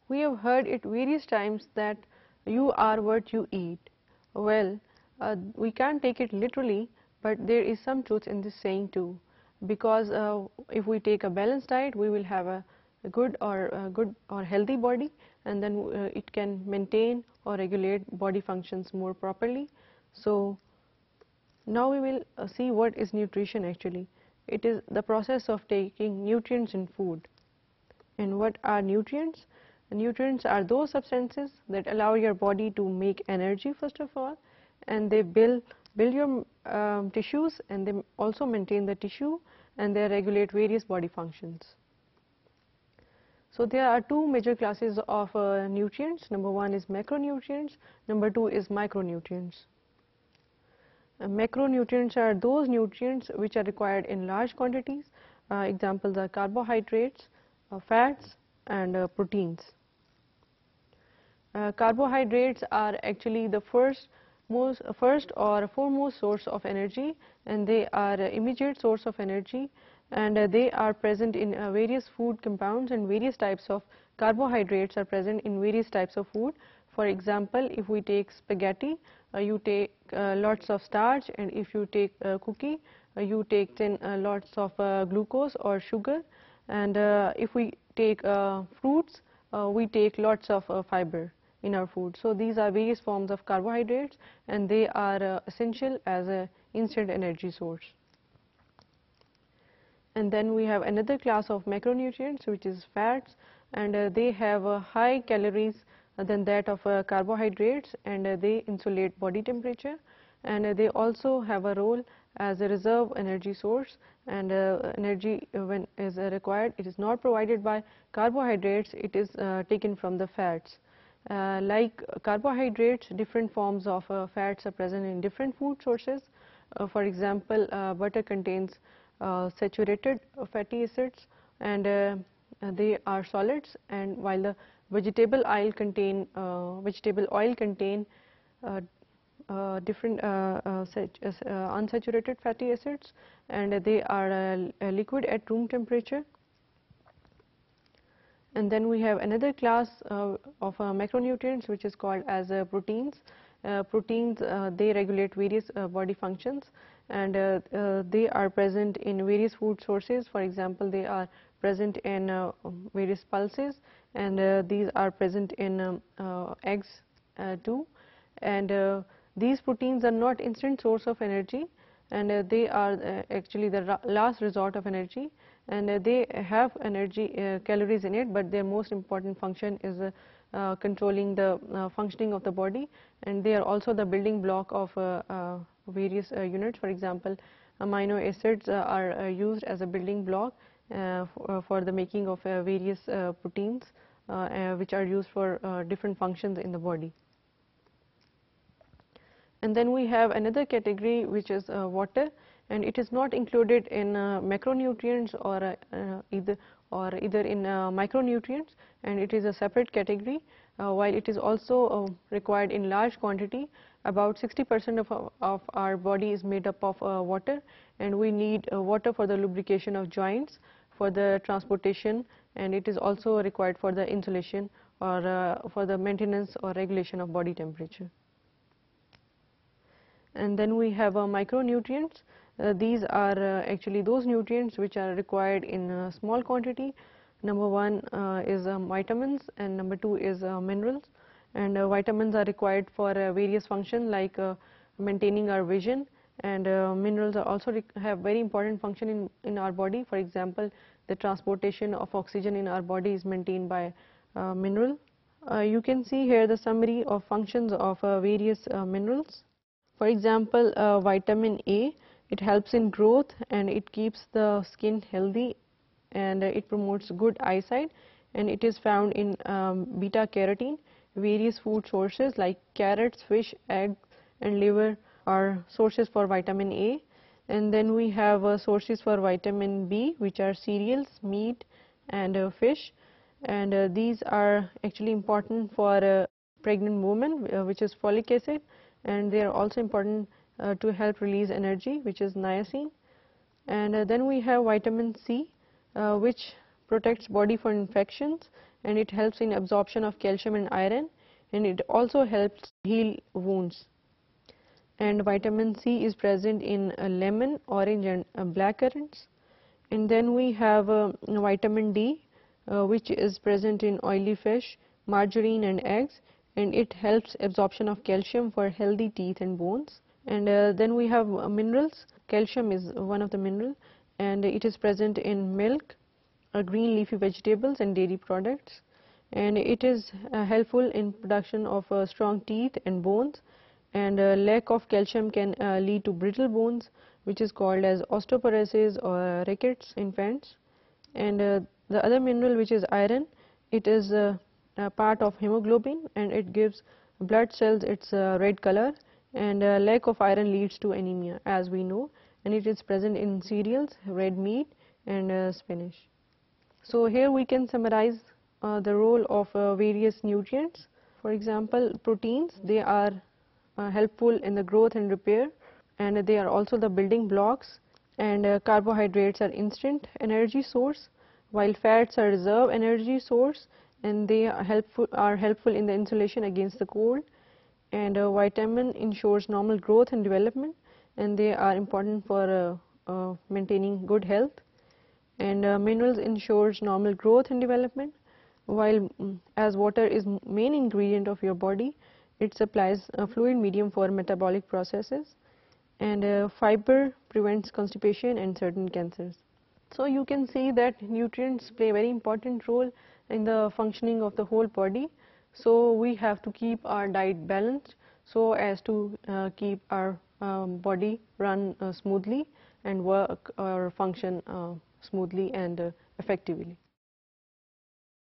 We have heard it various times that you are what you eat. Well, we can't take it literally, but there is some truth in this saying too, because if we take a balanced diet, we will have a good or healthy body, and then it can maintain or regulate body functions more properly. So now we will see what is nutrition actually. It is the process of taking nutrients in food. And what are nutrients? Nutrients are those substances that allow your body to make energy first of all, and they build your tissues, and they also maintain the tissue, and they regulate various body functions. So there are two major classes of nutrients. Number one is macronutrients, number two is micronutrients. Macronutrients are those nutrients which are required in large quantities. Examples are carbohydrates, fats, and proteins. Carbohydrates are actually the first or foremost source of energy, and they are an immediate source of energy, and they are present in various food compounds, and various types of carbohydrates are present in various types of food. For example, if we take spaghetti, you take lots of starch, and if you take cookie, you take lots of glucose or sugar, and if we take fruits, we take lots of fiber in our food. So these are various forms of carbohydrates, and they are essential as an instant energy source. And then we have another class of macronutrients, which is fats, and they have high calories than that of carbohydrates, and they insulate body temperature, and they also have a role as a reserve energy source, and energy when is required, it is not provided by carbohydrates, it is taken from the fats. Like carbohydrates, different forms of fats are present in different food sources. For example, butter contains saturated fatty acids, and they are solids, and while the vegetable oil contain different unsaturated fatty acids, and they are liquid at room temperature. And then we have another class of macronutrients, which is called as proteins. Proteins, they regulate various body functions, and they are present in various food sources. For example, they are present in various pulses, and these are present in eggs too. And these proteins are not instant source of energy, and they are actually the last resort of energy, and they have energy calories in it, but their most important function is controlling the functioning of the body, and they are also the building block of various units. For example, amino acids are used as a building block for the making of various proteins which are used for different functions in the body. And then we have another category, which is water, and it is not included in macronutrients or either in micronutrients, and it is a separate category, while it is also required in large quantity. About 60% of our body is made up of water, and we need water for the lubrication of joints, for the transportation, and it is also required for the insulation or for the maintenance or regulation of body temperature. And then we have micronutrients. These are actually those nutrients which are required in small quantity. Number one is vitamins, and number two is minerals. And vitamins are required for various functions like maintaining our vision, and minerals are also have very important function in our body. For example, the transportation of oxygen in our body is maintained by mineral. You can see here the summary of functions of various minerals. For example, vitamin A, it helps in growth, and it keeps the skin healthy, and it promotes good eyesight, and it is found in beta carotene. Various food sources like carrots, fish, eggs, and liver are sources for vitamin A. And then we have sources for vitamin B, which are cereals, meat, and fish, and these are actually important for pregnant women, which is folic acid, and they are also important to help release energy, which is niacin. And then we have vitamin C, which protects body from infections, and it helps in absorption of calcium and iron, and it also helps heal wounds. And vitamin C is present in lemon, orange and black currants. And then we have vitamin D, which is present in oily fish, margarine and eggs, and it helps absorption of calcium for healthy teeth and bones. And then we have minerals. Calcium is one of the mineral, and it is present in milk, green leafy vegetables and dairy products, and it is helpful in production of strong teeth and bones. And lack of calcium can lead to brittle bones, which is called as osteoporosis or rickets in infants. And the other mineral, which is iron, it is a part of hemoglobin, and it gives blood cells its red color. And lack of iron leads to anemia, as we know, and it is present in cereals, red meat and spinach. So here we can summarize the role of various nutrients. For example, proteins, they are helpful in the growth and repair, and they are also the building blocks. And carbohydrates are instant energy source, while fats are reserve energy source, and they are helpful in the insulation against the cold. And vitamin ensures normal growth and development, and they are important for maintaining good health. And minerals ensures normal growth and development, while as water is main ingredient of your body, it supplies a fluid medium for metabolic processes. And fiber prevents constipation and certain cancers. So you can see that nutrients play a very important role in the functioning of the whole body. So we have to keep our diet balanced so as to keep our body run smoothly and work or function smoothly and effectively.